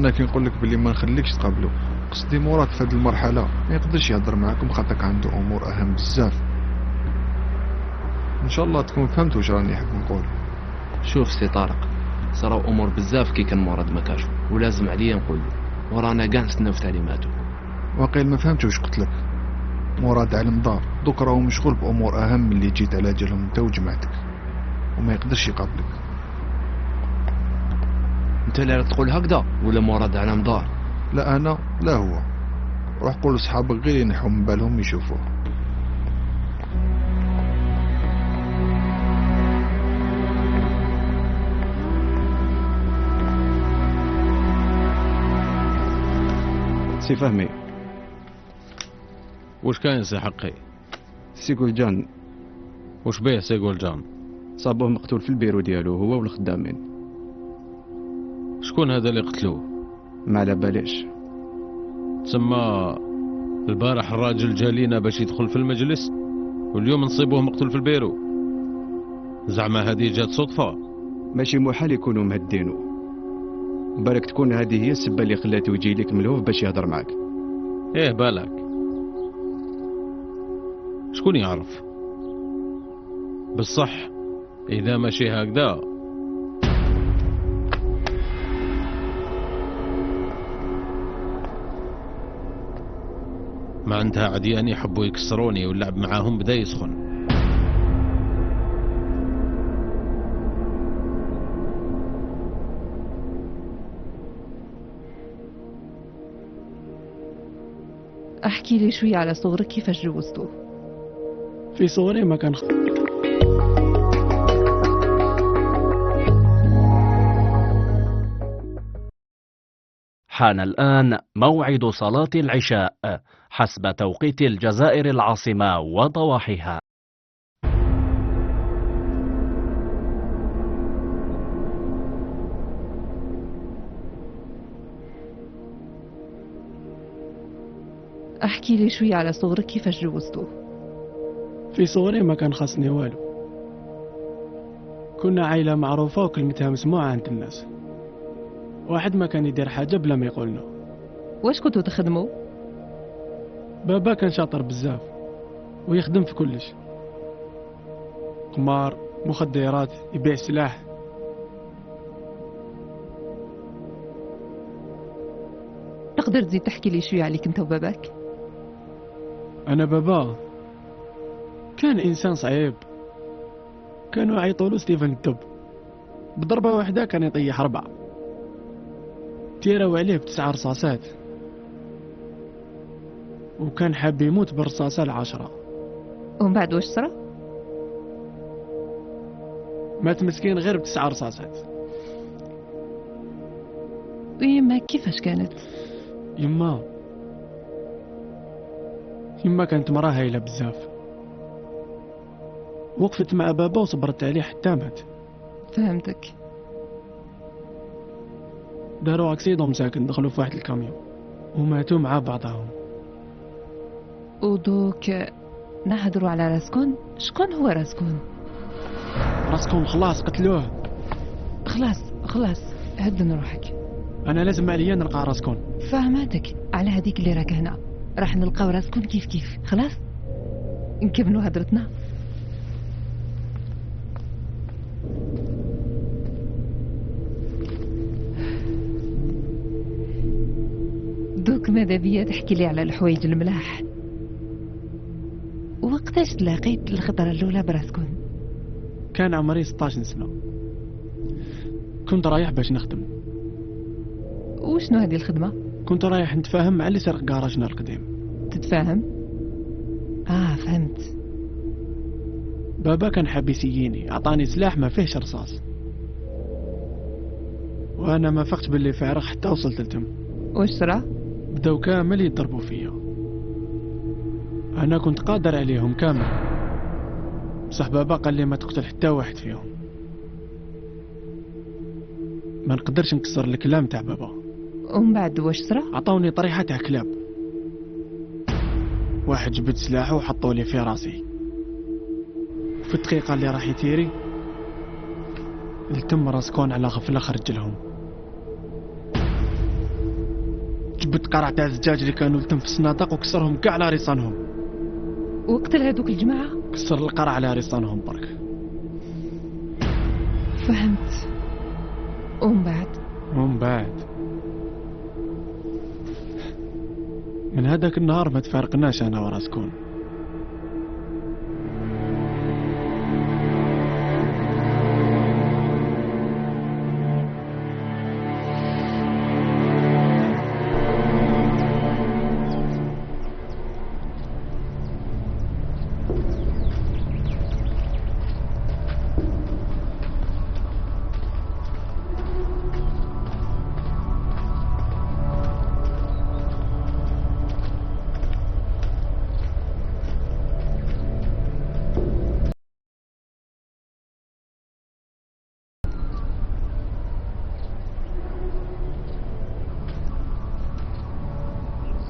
انا كنقول لك بلي ما نخليكش تقابلو. قصدي مراد في هذه المرحله ما يقدرش يهضر معاكم خاطرك عنده امور اهم بزاف. ان شاء الله تكون فهمت واش راني حاب نقول. شوف سي طارق، صراو امور بزاف كي كان مراد ما كاشف، ولازم عليا نقول له، ورانا كاع نستناو في تعليماته. واقيل ما فهمتش واش قلت لك. مراد علم دار دوك راهو مشغول بامور اهم من اللي جيت على جالهم انت وجماعتك، وما يقدرش يقابلك. انت اللي راك تقول هكذا ولا مراد علم دار؟ لا انا لا هو. روح قول لصحابك غير ينحوا من بالهم يشوفوه. سي فهمي. واش كاين سي حقي؟ سي جولجان. واش بيه سي جولجان؟ صابوه مقتول في البيرو ديالو هو والخدامين. شكون هذا اللي قتلوه؟ ما على باليش. تسمى البارح الراجل جالينا باش يدخل في المجلس، واليوم نصيبوه مقتول في البيرو. زعما هذه جات صدفة؟ ماشي محال يكونوا مهدينو. بالك تكون هذه هي السبه اللي خلاته يجي لك ملهوف باش يهضر معاك. ايه بالك. شكون يعرف؟ بالصح اذا ماشي هكذا معناتها عديان يحبوا يكسروني واللعب معاهم بدا يسخن. احكي لي شوية على صغرك، كيفاش جوزتوه؟ في صغري ما كان حان الآن موعد صلاة العشاء حسب توقيت الجزائر العاصمة وضواحيها. احكي لي شوية على صغرك، كيفاش جوزتوه؟ في صغري ما كان خاصني والو. كنا عائلة معروفة وكلمتها مسموعة عند الناس. واحد ما كان يدير حاجة بلا ما يقولنا. واش كنتوا تخدموا؟ بابا كان شاطر بزاف ويخدم في كلش، قمار، مخدرات، يبيع سلاح. تقدر تزيد تحكي لي شوية عليك انت وباباك؟ انا بابا كان انسان صعيب. كانوا يعيطولو ستيفن الدب. بضربة واحدة كان يطيح 4. تيراو عليه ب9 رصاصات، وكان حاب يموت بالرصاصة 10. ومن بعد واش صرا؟ مات مسكين غير ب9 رصاصات. ويما كيفاش كانت؟ يما كانت مراه هايلة بزاف. وقفت مع بابا وصبرت عليه حتى مات. فهمتك. داروا اكسيدون مساكن، دخلوا في واحد الكاميون وماتوا مع بعضهم. ودوك نهضروا على راسكون. شكون هو راسكون؟ راسكم خلاص قتلوه. خلاص هدن روحك. انا لازم عليا نلقى راسكون. فهمتك. على هذيك اللي راك هنا راح نلقاو راسكم كيف خلاص نكملوا هدرتنا. دوك ماذا بيا تحكي لي على الحوايج الملاح. وقتاش تلاقيت الخطرة الأولى براسكم؟ كان عمري 16 سنة. كنت رايح باش نخدم. وشنو هذه الخدمة؟ كنت رايح نتفاهم مع اللي سرق كراجنا القديم. تتفاهم؟ فهمت. بابا كان حاب يسييني، عطاني سلاح ما فيهش رصاص، وانا ما فقت باللي فارغ حتى وصلت لتم. واش صرا؟ بداو كامل يضربوا فيا. انا كنت قادر عليهم كامل، بصح بابا قال لي ما تقتل حتى واحد فيهم. ما نقدرش نكسر الكلام تاع بابا. ومن بعد واش صرا؟ عطاوني طريحه تاع كلاب. واحد جبد سلاحه وحطوا لي في راسي. في الدقيقه اللي راح يتيري التم راسكون على غفله خرج لهم. جبت قرع تاع الزجاج اللي كانوا لتم في الصنادق وكسرهم كاع على ريصانهم. وقتل هذوك الجماعة. كسر القرع على ريصانهم برك. فهمت. ومن بعد من هذاك النهار ما تفارقناش انا وراسكون.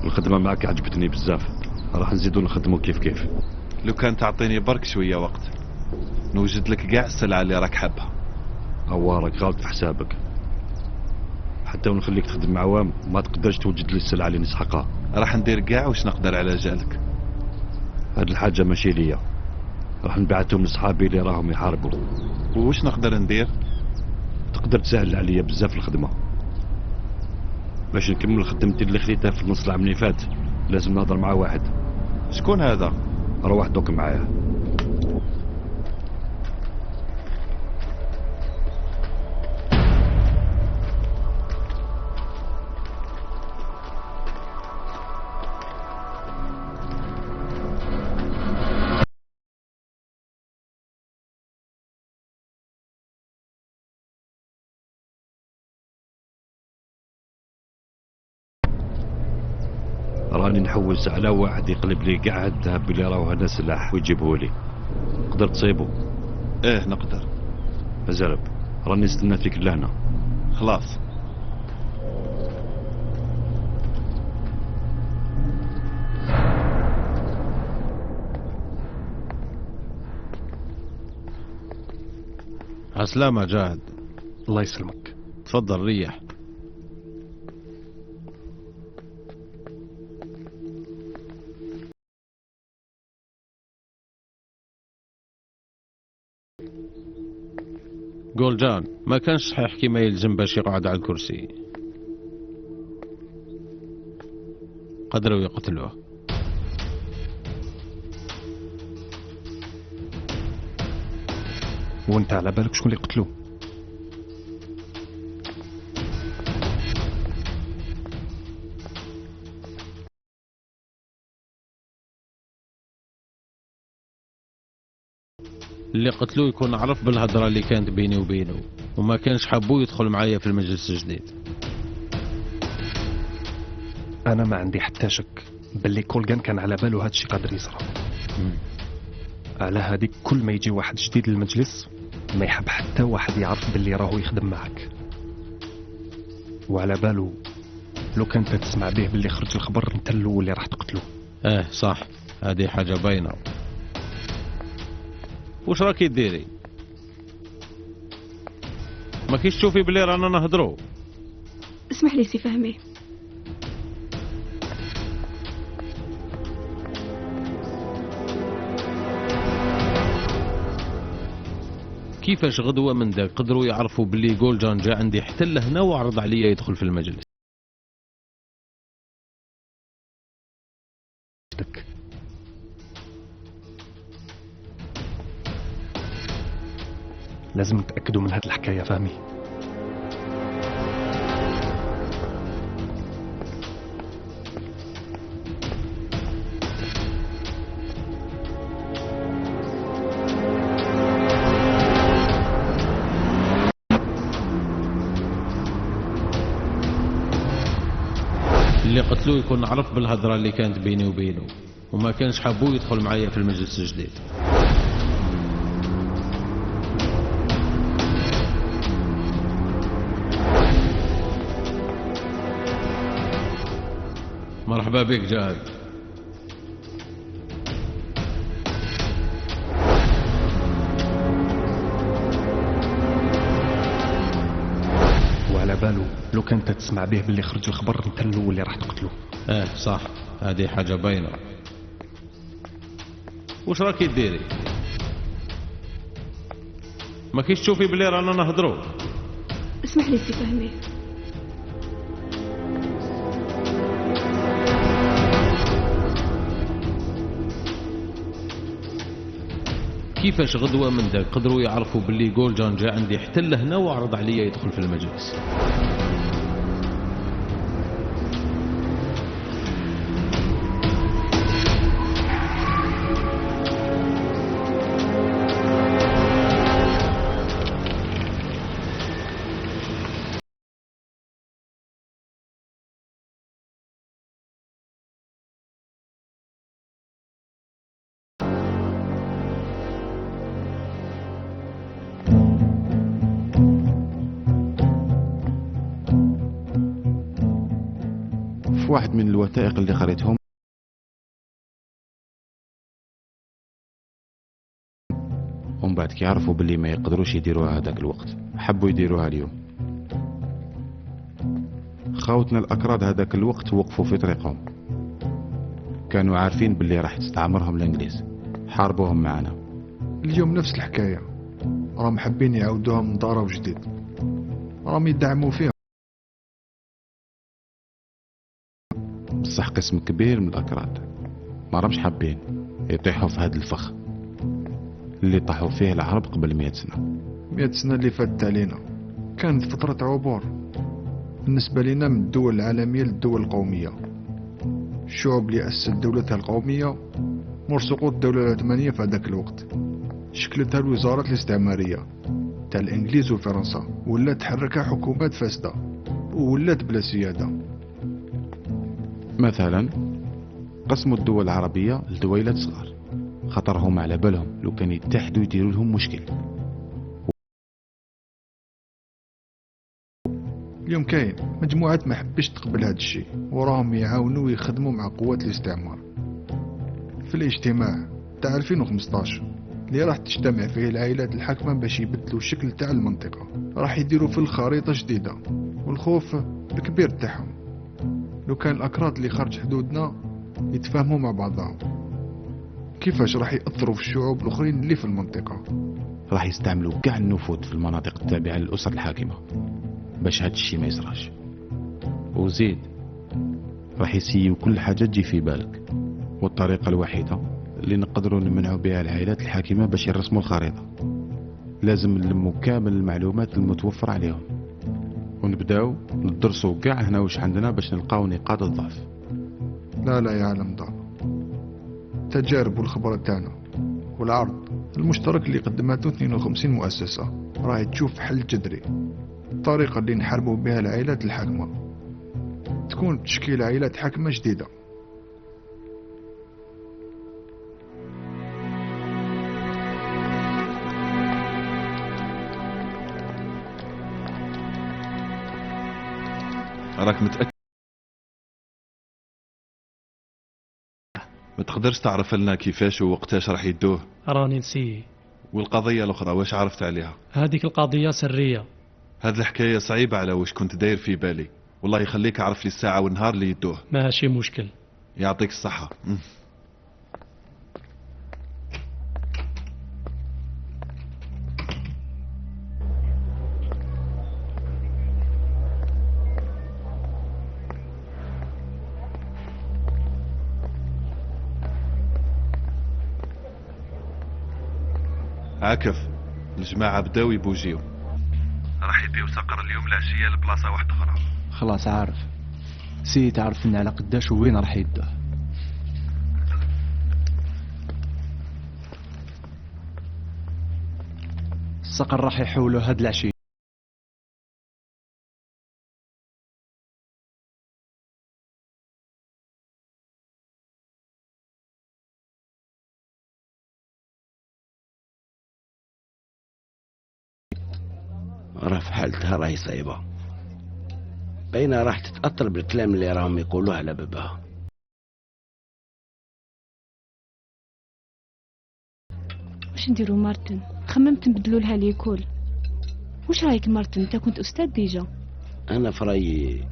الخدمة معك عجبتني بزاف، راح نزيدو نخدمو كيف. لو كان تعطيني برك شوية وقت نوجد لك كاع السلعة اللي راك حابها. راك غالط في حسابك، حتى ونخليك تخدم مع عوام ما تقدرش توجد لي السلعة اللي نسحقها. راح ندير كاع واش نقدر على جالك. هاد الحاجة ماشي ليا، راح نبعثهم لصحابي اللي راهم يحاربوا. وش نقدر ندير؟ تقدر تسهل عليا بزاف الخدمة. باش نكمل خدمتي اللي خليتها في نص العام اللي فات لازم نهضر مع واحد. شكون هذا؟ روح دوك معايا. راني نحوس على واحد يقلب لي كاع الذهب اللي راهو هنا سلاح ويجيبه لي. تقدر تصيبه؟ ايه نقدر. زرب، راني نستنى فيك لهنا. خلاص. عسلامة جاهد. الله يسلمك. تفضل ريح. قول جان، ما كانش صحيح كيما يلزم باش يقعد على الكرسي. قدروا يقتلوه. وانت على بالك شكون اللي قتلوه؟ اللي قتلوه يكون عرف بالهضرة اللي كانت بيني وبينه، وما كانش حابو يدخل معايا في المجلس الجديد. انا ما عندي حتى شك باللي كولغان كان على باله هادشي قادر يصرى. على هذيك كل ما يجي واحد جديد للمجلس ما يحب حتى واحد يعرف باللي راهو يخدم معك، وعلى باله لو كانت تسمع به باللي خرج الخبر انت الاول اللي راح تقتلوه. صح، هذه حاجة باينة. وش راكي ديري؟ ما كيش تشوفي بلي رانا نهضرو؟ اسمح لي سي فهمي. كيفاش غدوة من داك قدروا يعرفوا بلي كولجان جا عندي حتى لهنا وعرض عليا يدخل في المجلس؟ لازم نتأكدوا من هاد الحكاية فهمي. اللي قتلوه يكون عرف بالهضرة اللي كانت بيني وبينه، وما كانش حابو يدخل معايا في المجلس الجديد. مرحبا بك جاهد. وعلى بالو لو كانت تسمع به باللي خرج الخبر انت الاول اللي راح تقتلو. صح، هذه حاجة باينة. وش راكي ديري؟ ما كيش تشوفي بلي رانا نهضرو؟ اسمح لي سي فهمي. كيفاش غدوة من ذاك قدروا يعرفوا باللي جولجان جا عندي حتى لهنا وعرض عليا يدخل في المجلس؟ في واحد من الوثائق اللي قريتهم ومن بعد كيعرفوا باللي ما يقدروش يديروها هذاك الوقت حبوا يديروها اليوم. خاوتنا الأكراد هذاك الوقت وقفوا في طريقهم، كانوا عارفين باللي راح تستعمرهم الإنجليز، حاربوهم معنا. اليوم نفس الحكاية، راهم حابين يعاودوها من دارة وجديد، راهم يدعموا فيها. بصح قسم كبير من الأكراد ما راهمش حابين يطيحوا في هذا الفخ اللي طاحوا فيه العرب قبل 100 سنة. 100 سنة اللي فاتت علينا كانت فترة عبور بالنسبة لنا من الدول العالمية للدول القومية. الشعوب اللي أسست دولتها القومية مور سقوط الدولة العثمانية في هذاك الوقت شكلتها الوزارات الاستعمارية تاع الإنجليز وفرنسا، ولا تحركها حكومات فاسدة وولات بلا سيادة. مثلا قسموا الدول العربية لدويلات صغار، خطرهم على بالهم لو كان يتحدوا يديروا لهم مشكل. اليوم كاين مجموعات ما حبش تقبل هذا الشيء، وراهم يعاونوا ويخدموا مع قوات الاستعمار. في الاجتماع تاع 2015 اللي راح تجتمع فيه العائلات الحاكمة باش يبدلوا الشكل تاع المنطقة، راح يديروا في الخريطة جديدة، والخوف الكبير تاعهم لو كان الأكراد اللي خارج حدودنا يتفاهموا مع بعضهم كيفاش راح يأثروا في الشعوب الأخرين اللي في المنطقة. راح يستعملوا كاع النفوذ في المناطق التابعة للأسر الحاكمة باش هاد الشي ما يصراش. وزيد راح يسيوا كل حاجة تجي في بالك، والطريقة الوحيدة اللي نقدروا نمنعوا بها العائلات الحاكمة باش يرسموا الخريطة لازم نلموا كامل المعلومات المتوفرة عليهم، ونبداو ندرسوا كاع هنا واش عندنا باش نلقاو نقاط الضعف. لا يا عالم دار، التجارب والخبرة تاعنا والعرض المشترك اللي قدمته 52 مؤسسة راهي تشوف حل جذري. الطريقة اللي نحاربوا بها العائلات الحاكمة تكون تشكيل عائلات حاكمة جديدة. راك متأكد؟ ما تقدرش تعرف لنا كيفاش ووقتاش راح يدوه؟ راني نسيه. والقضية الأخرى واش عرفت عليها؟ هذيك القضية سرية. هاد الحكاية صعيبة على واش كنت داير في بالي، والله يخليك عرف لي الساعة والنهار اللي يدوه. ماشي مشكل. يعطيك الصحة. عاكف الجماعة بداو يبوجيو، راح يبيو سقر اليوم العشية لبلاصة واحدة أخرى. خلاص عارف، سي تعرف لنا على قداش وين راح يدوه. الصقر راح يحولوا هاد العشية. راه في حالتها راهي صعيبة، باينة راح تتأثر بالكلام اللي راهم يقولوه على بابها. واش نديرو مارتن؟ خممت نبدلو لها ليكول. واش رايك مارتن؟ انت كنت استاذ ديجا. انا في رايي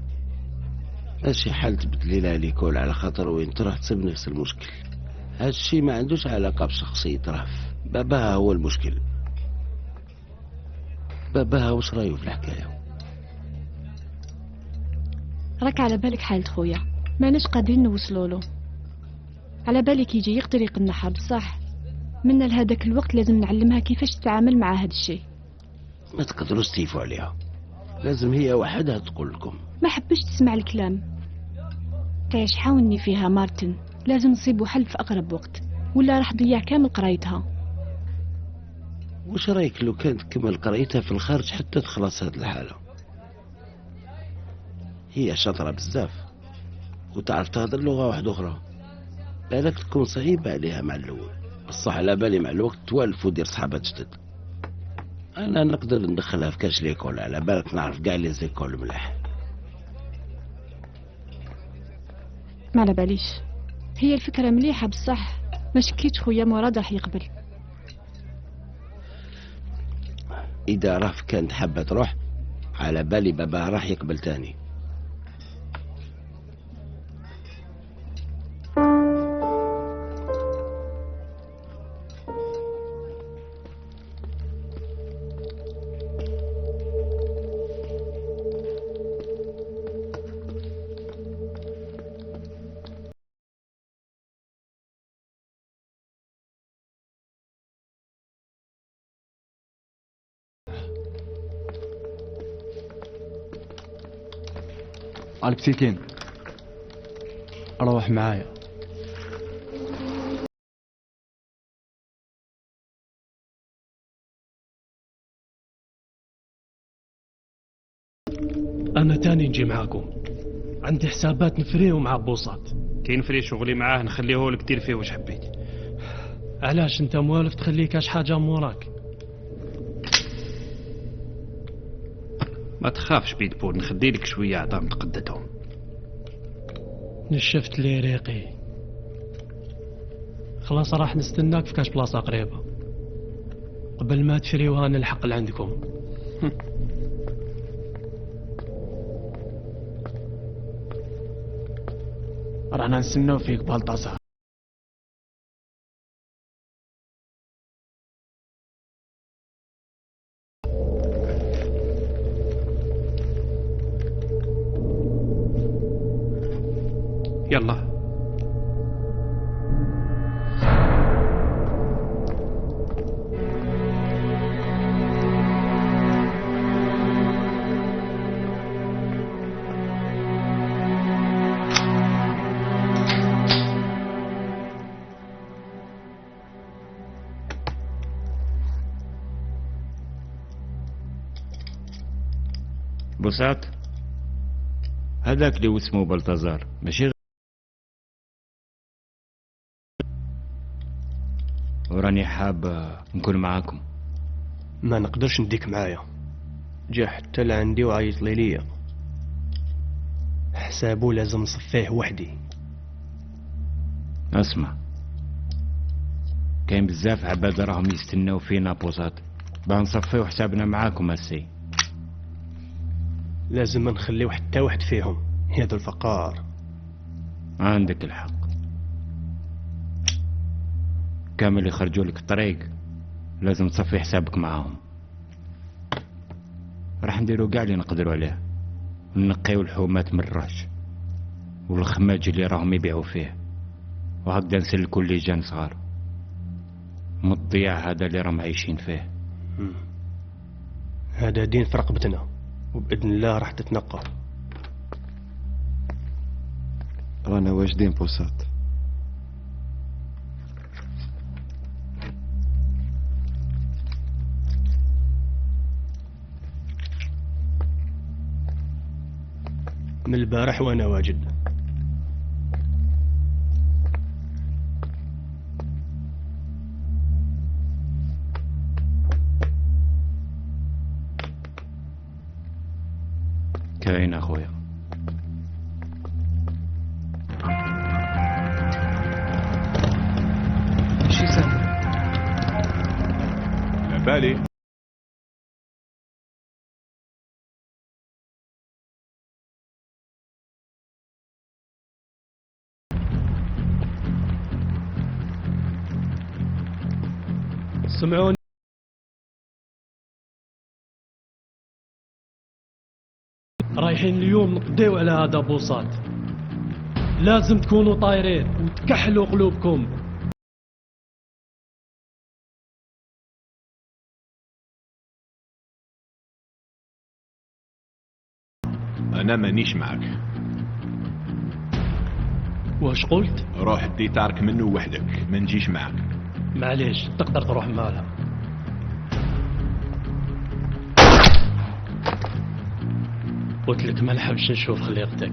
ماشي حل تبدلي لها ليكول على خاطر وين تروح تصيب نفس المشكل. هادشي ما عندوش علاقة بشخصية رهف، باباها هو المشكل. باباها وش رايه في الحكاية؟ راك على بالك حالة خويا ماناش قادرين نوصلوا له. على بالك يجي يقدر يقلنا حرب صح، منا لهذاك الوقت لازم نعلمها كيفاش تتعامل مع هذا الشيء. ما تقدروش تيفوا عليها، لازم هي وحدها تقول لكم. ما حبش تسمع الكلام. تعيش حاولني فيها مارتن، لازم نصيبوا حل في أقرب وقت ولا راح تضيع كامل قرايتها. وش رايك لو كانت تكمل قرايتها في الخارج حتى تخلص هاد الحالة؟ هي شاطرة بزاف وتعرف تهدر لغة واحدة أخرى. بالك تكون صعيبة عليها مع الأول، بصح على بالي مع الوقت توالف ودير صحابات جدد. أنا نقدر ندخلها في كاش ليكول، على بالك نعرف قاع لي زيكول ملاح. ما على باليش، هي الفكرة مليحة بصح ما شكيتش خويا مراد راح يقبل. إذا راه كانت حابة تروح على بالي بابا راح يقبل تاني. البسيكين روح معايا. انا تاني نجي معاكم، عندي حسابات نفريه مع بوصات. كي نفري شغلي معاه نخليه لك دير فيه واش حبيت. علاش انت موالف تخليه كاش حاجه موراك؟ ما تخافش بيدبور، نخدي لك شويه عطام تقدتهم. نشفت لي ريقي، خلاص راح نستناك في كاش بلاصه قريبه قبل ما تفري وهان الحق اللي عندكم. رانا نستناو فيك بهالطاسة. يلا بوسات، هذاك اللي اسمه بلطزار ماشي وراني حاب نكون معاكم. ما نقدرش نديك معايا، جا حتى لعندي وعيط لي ليا، حسابه لازم نصفيه وحدي. اسمع، كاين بزاف عباد راهم يستناو فينا بوسات، باه نصفيو حسابنا معاكم هسي. لازم ما نخليو حتى واحد فيهم، هذا الفقار. عندك الحق، كامل يخرجوا لك الطريق لازم تصفي حسابك معاهم. راح نديرو كاع اللي نقدروا عليه، ونقيو الحومات من الرش والخماج اللي راهم يبيعوا فيه، وهكذا نسلكوا اللجان صغار من الضياع هذا اللي راهم عايشين فيه. هذا دين في رقبتنا وبإذن الله راح تتنقى. رانا واجدين بوسات. من البارح وانا واجد. كاين اخويا. شي سامي؟ على بالي سمعوني. رايحين اليوم نقضيو على هذا بوصات. لازم تكونوا طايرين وتكحلوا قلوبكم. أنا مانيش معك. واش قلت؟ روح دي تارك منه وحدك، ما نجيش معك. معليش تقدر تروح معنا. قلت لك ما نحبش نشوف خليقتك.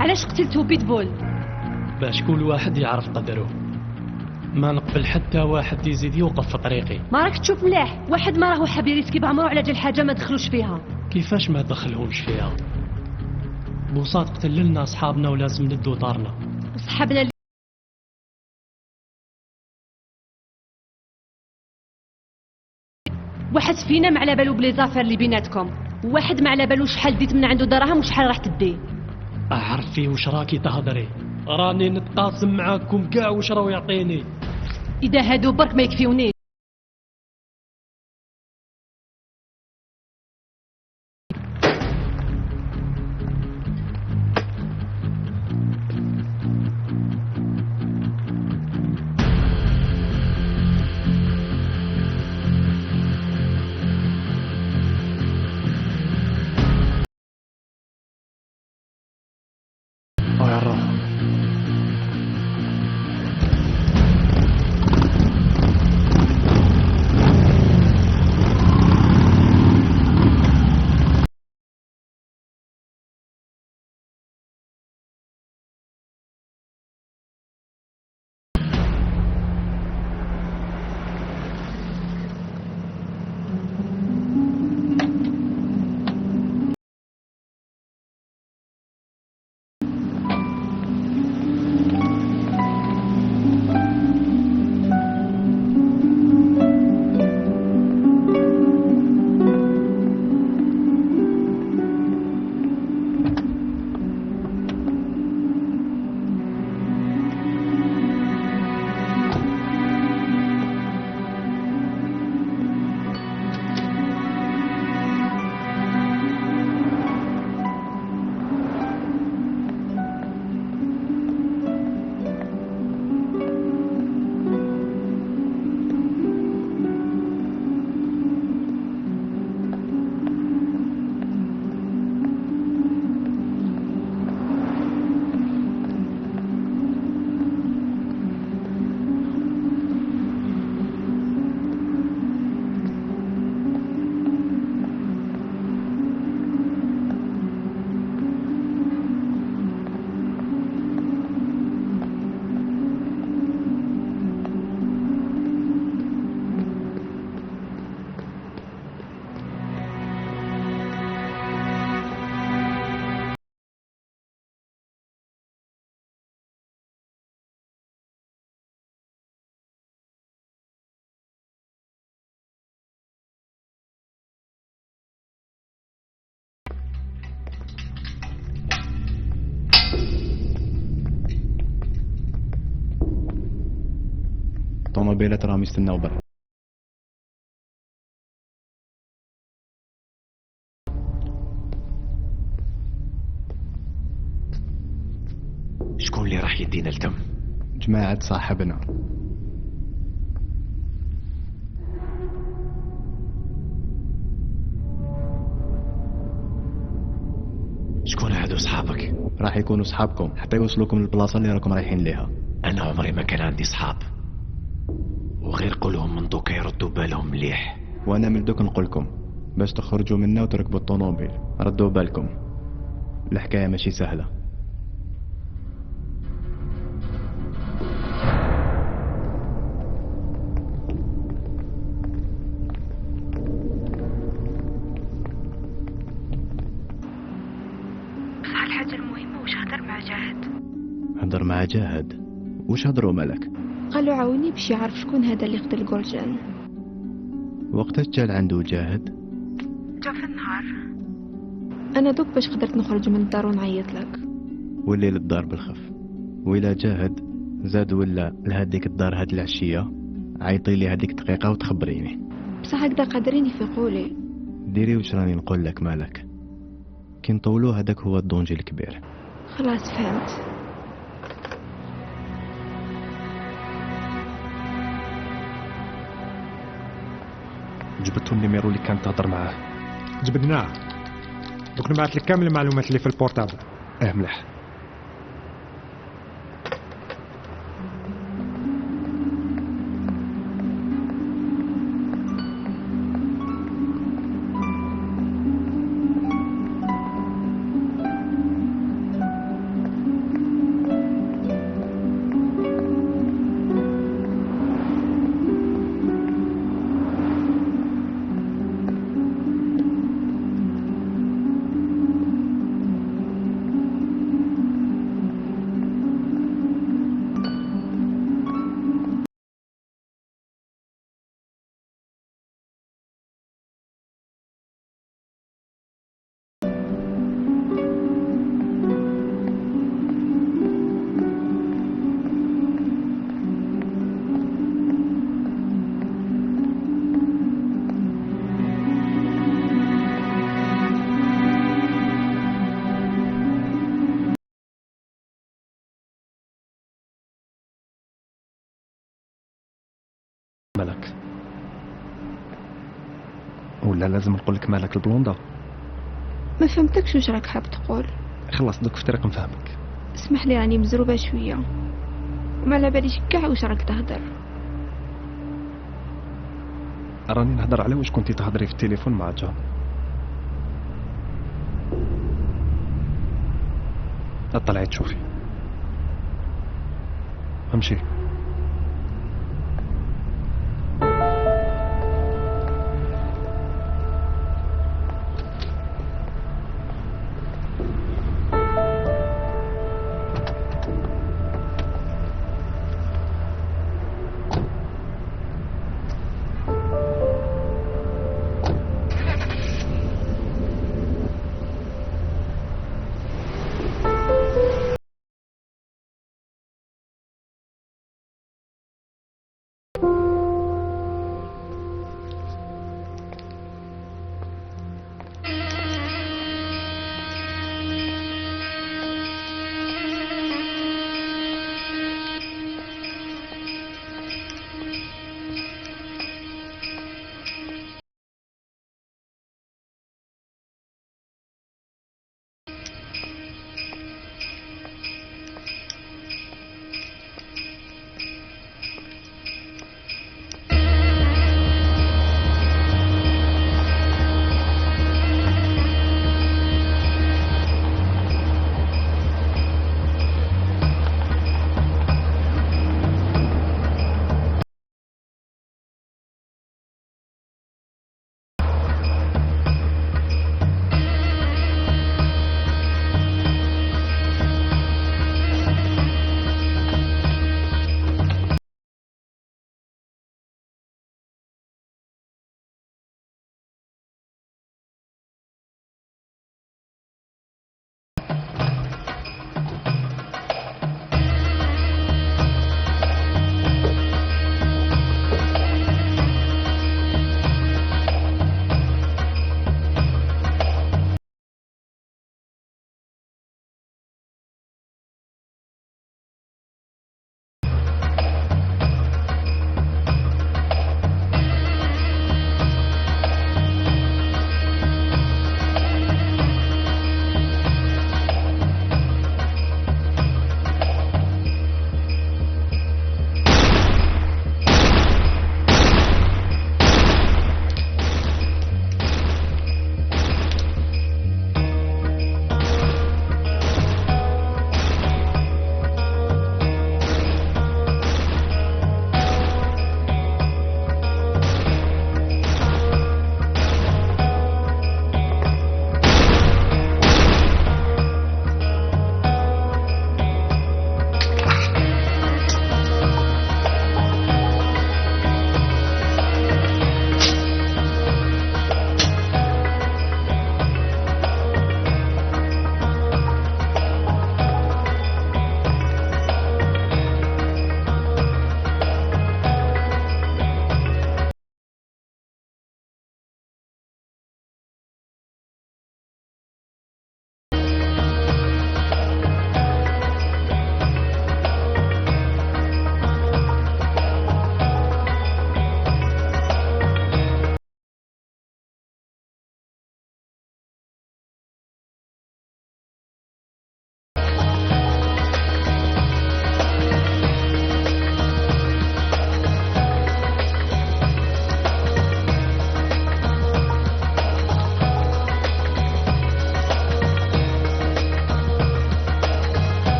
علاش قتلتو بيتبول؟ باش كل واحد يعرف قدره. ما نقبل حتى واحد يزيد يوقف في طريقي. ما راك تشوف مليح، واحد ما راهو حاب يريسكي بعمرو على جال حاجه ما دخلوش فيها. كيفاش ما دخلهمش فيها؟ بوصات قتل لنا اصحابنا ولازم ندو دارنا. صحابنا اللي واحد فينا ما على بالو بلي زافر اللي بيناتكم، وواحد ما على بالو شحال ديت من عنده دراهم وشحال راح تدي. اعرف فيه وش راكي تهضري، راني نتقاسم معاكم كاع وش راهو يعطيني. اذا هادو برك ما يكفيونيش. طوموبيلات راهم يستناو برا. شكون اللي راح يدينا لتم؟ جماعة صاحبنا. شكون هادو صحابك؟ راح يكونوا صحابكم حتى يوصلوكم للبلاصة اللي راكم رايحين ليها. انا عمري ما كان عندي صحاب، وغير قولهم من دوكا يردوا بالهم مليح. وانا من دوك نقولكم باش تخرجوا منا وتركبوا الطوموبيل ردوا بالكم، الحكاية ماشي سهلة. بصح الحاجة المهمة واش هضر مع جاهد. هضر مع جاهد؟ وش هضروا مالك؟ قالوا عاوني باش يعرف شكون هذا اللي قتل جولجان. وقتاش جا عنده جاهد؟ جا في النهار. انا دوك باش قدرت نخرج من الدار ونعيط لك. والليل الدار بالخف، وإلا جاهد زاد ولا لهاديك الدار هاد العشية عيطي لي هاديك دقيقة وتخبريني. بصح هكذا قادرين يفيقوا لي. ديري واش راني نقول لك، مالك كي نطولو هذاك هو الدونجي الكبير. خلاص فهمت. جبدتو النيميرو اللي كانت تهضر معاه؟ جبدناه، دوك نبعث لك كامل المعلومات اللي في البورتابل. مليح. مالك؟ ولا لازم نقول لك مالك البلوندا؟ ما فهمتكش واش راك حاب تقول. خلاص دوك في طريق نفهمك. اسمح لي راني مزروبه شويه وما على باليش كاع واش راك تهدر. راني نهضر على واش كنتي تهضري في التليفون مع جان. اطلعي تشوفي. امشي.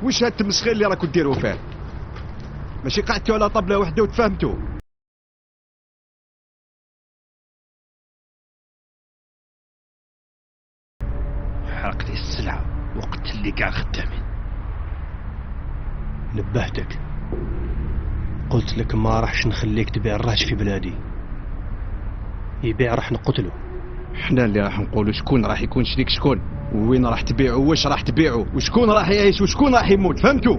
واش هاد التمسخير اللي راكم ديروا فيه؟ ماشي قعدتوا على طبله وحده وتفاهمتوا. حرق لي السلعة وقتل لي كاع خدامين. نبهتك، قلت لك ما راحش نخليك تبيع الراج في بلادي. يبيع راح نقتله. حنا اللي راح نقولوا شكون راح يكون شريك شكون، وين راح تبيعوا، واش راح تبيعوا، وشكون راح يعيش وشكون راح يموت. فهمتوا؟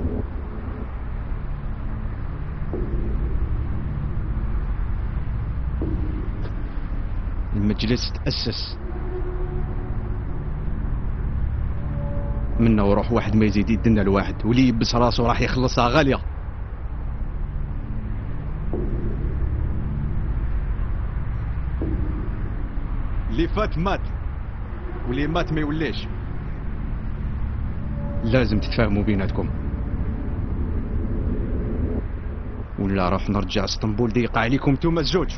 المجلس تأسس منا وروح واحد ما يزيد يدنا الواحد، واللي يبس راسه راح يخلصها غالية. اللي فات مات، واللي مات ما يوليش. لازم تتفاهموا بيناتكم، ولا راح نرجع اسطنبول ضيقة عليكم نتوما الزوج.